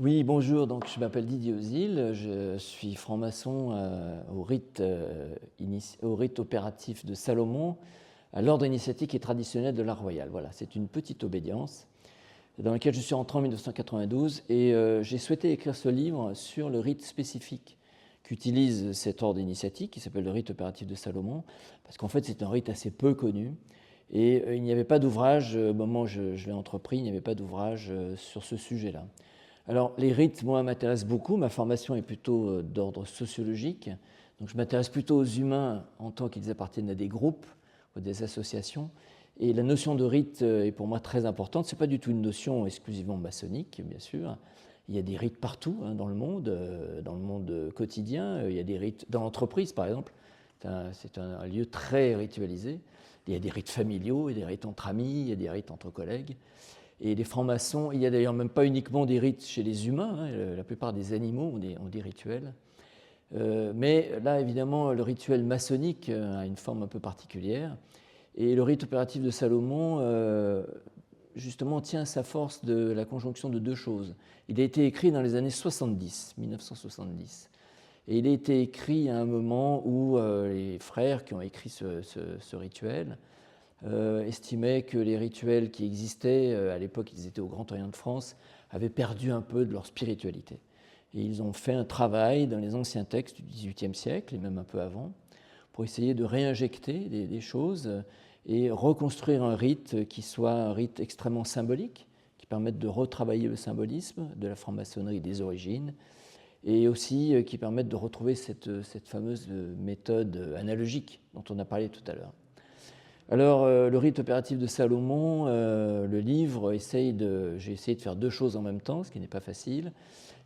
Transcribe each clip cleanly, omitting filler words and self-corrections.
Oui, bonjour, donc je m'appelle Didier Ozil, je suis franc-maçon au rite opératif de Salomon, à l'ordre initiatique et traditionnel de l'art royal. Voilà, c'est une petite obédience dans laquelle je suis entré en 1992 et j'ai souhaité écrire ce livre sur le rite spécifique qu'utilise cet ordre initiatique qui s'appelle le rite opératif de Salomon, parce qu'en fait c'est un rite assez peu connu et il n'y avait pas d'ouvrage, au moment où je l'ai entrepris, il n'y avait pas d'ouvrage sur ce sujet-là. Alors, les rites, moi, m'intéressent beaucoup. Ma formation est plutôt d'ordre sociologique. Donc, je m'intéresse plutôt aux humains en tant qu'ils appartiennent à des groupes ou des associations. Et la notion de rite est pour moi très importante. Ce n'est pas du tout une notion exclusivement maçonnique, bien sûr. Il y a des rites partout dans le monde quotidien. Il y a des rites dans l'entreprise, par exemple. C'est un lieu très ritualisé. Il y a des rites familiaux, il y a des rites entre amis, il y a des rites entre collègues. Et les francs-maçons, il n'y a d'ailleurs même pas uniquement des rites chez les humains, la plupart des animaux ont des rituels. Mais là, évidemment, le rituel maçonnique a une forme un peu particulière. Et le rite opératif de Salomon, justement, tient sa force de la conjonction de deux choses. Il a été écrit dans les années 70, 1970. Et il a été écrit à un moment où les frères qui ont écrit ce rituel estimaient que les rituels qui existaient, à l'époque ils étaient au Grand Orient de France, avaient perdu un peu de leur spiritualité. Et ils ont fait un travail dans les anciens textes du XVIIIe siècle, et même un peu avant, pour essayer de réinjecter des choses et reconstruire un rite qui soit un rite extrêmement symbolique, qui permette de retravailler le symbolisme de la franc-maçonnerie des origines, et aussi qui permette de retrouver cette fameuse méthode analogique dont on a parlé tout à l'heure. Alors, le rite opératif de Salomon, le livre, j'ai essayé de faire deux choses en même temps, ce qui n'est pas facile.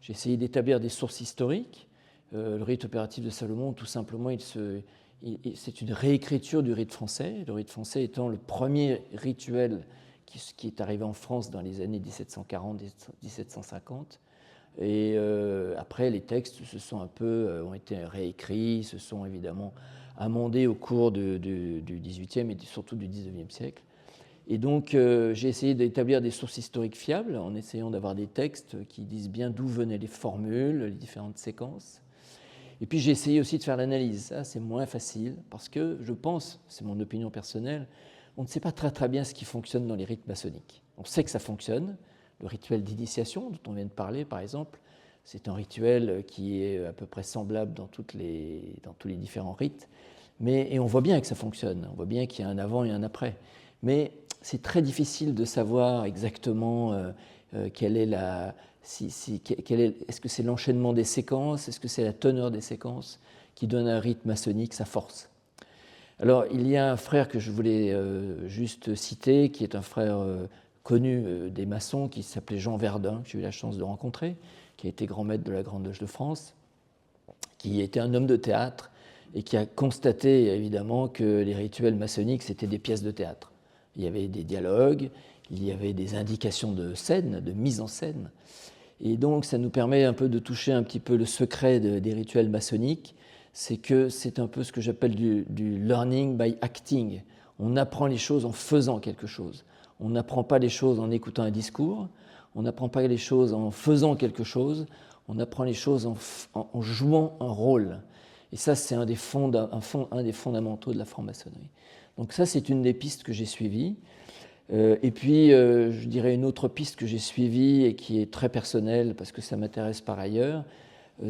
J'ai essayé d'établir des sources historiques. Le rite opératif de Salomon, tout simplement, c'est une réécriture du rite français, le rite français étant le premier rituel qui est arrivé en France dans les années 1740-1750. Et après, les textes ont été réécrits, se sont évidemment amendés au cours du XVIIIe et surtout du XIXe siècle. Et donc, j'ai essayé d'établir des sources historiques fiables en essayant d'avoir des textes qui disent bien d'où venaient les formules, les différentes séquences. Et puis, j'ai essayé aussi de faire l'analyse. Ça, c'est moins facile parce que je pense, c'est mon opinion personnelle, on ne sait pas très très bien ce qui fonctionne dans les rites maçonniques. On sait que ça fonctionne. Le rituel d'initiation dont on vient de parler, par exemple, c'est un rituel qui est à peu près semblable dans tous les différents rites. Et on voit bien que ça fonctionne, on voit bien qu'il y a un avant et un après. Mais c'est très difficile de savoir exactement est-ce que c'est l'enchaînement des séquences, est-ce que c'est la teneur des séquences qui donne à un rite maçonnique sa force. Alors, il y a un frère que je voulais juste citer, qui est un frère connu des maçons, qui s'appelait Jean Verdun, que j'ai eu la chance de rencontrer, qui a été grand maître de la Grande Loge de France, qui était un homme de théâtre et qui a constaté évidemment que les rituels maçonniques, c'était des pièces de théâtre. Il y avait des dialogues, il y avait des indications de scène, de mise en scène. Et donc, ça nous permet un peu de toucher un petit peu le secret des rituels maçonniques, c'est que c'est un peu ce que j'appelle du learning by acting. On apprend les choses en faisant quelque chose. On n'apprend pas les choses en écoutant un discours, on n'apprend pas les choses en faisant quelque chose, on apprend les choses en jouant un rôle. Et ça, c'est un des fondamentaux de la franc-maçonnerie. Donc ça, c'est une des pistes que j'ai suivies. Et puis, je dirais une autre piste que j'ai suivie et qui est très personnelle parce que ça m'intéresse par ailleurs,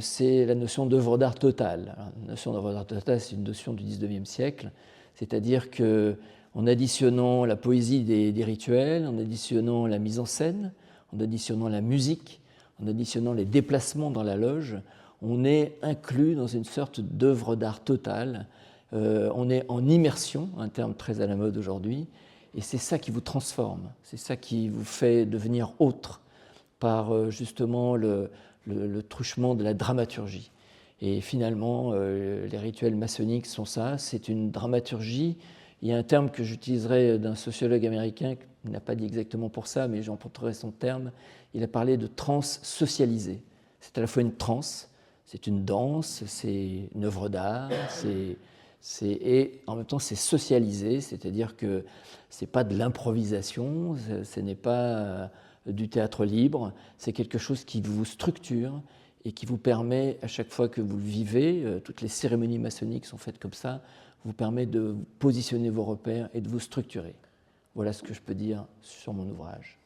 c'est la notion d'œuvre d'art totale. Alors, la notion d'œuvre d'art totale, c'est une notion du XIXe siècle, c'est-à-dire qu'en additionnant la poésie des rituels, en additionnant la mise en scène, en additionnant la musique, en additionnant les déplacements dans la loge, on est inclus dans une sorte d'œuvre d'art totale. On est en immersion, un terme très à la mode aujourd'hui, et c'est ça qui vous transforme, c'est ça qui vous fait devenir autre par justement le truchement de la dramaturgie. Et finalement, les rituels maçonniques sont ça, c'est une dramaturgie. Il y a un terme que j'utiliserai d'un sociologue américain, qui n'a pas dit exactement pour ça, mais j'emporterai son terme. Il a parlé de transe socialisée. C'est à la fois une transe, c'est une danse, c'est une œuvre d'art, et en même temps c'est socialisé, c'est-à-dire que ce n'est pas de l'improvisation, ce n'est pas du théâtre libre. C'est quelque chose qui vous structure et qui vous permet, à chaque fois que vous le vivez, toutes les cérémonies maçonniques sont faites comme ça, vous permet de positionner vos repères et de vous structurer. Voilà ce que je peux dire sur mon ouvrage.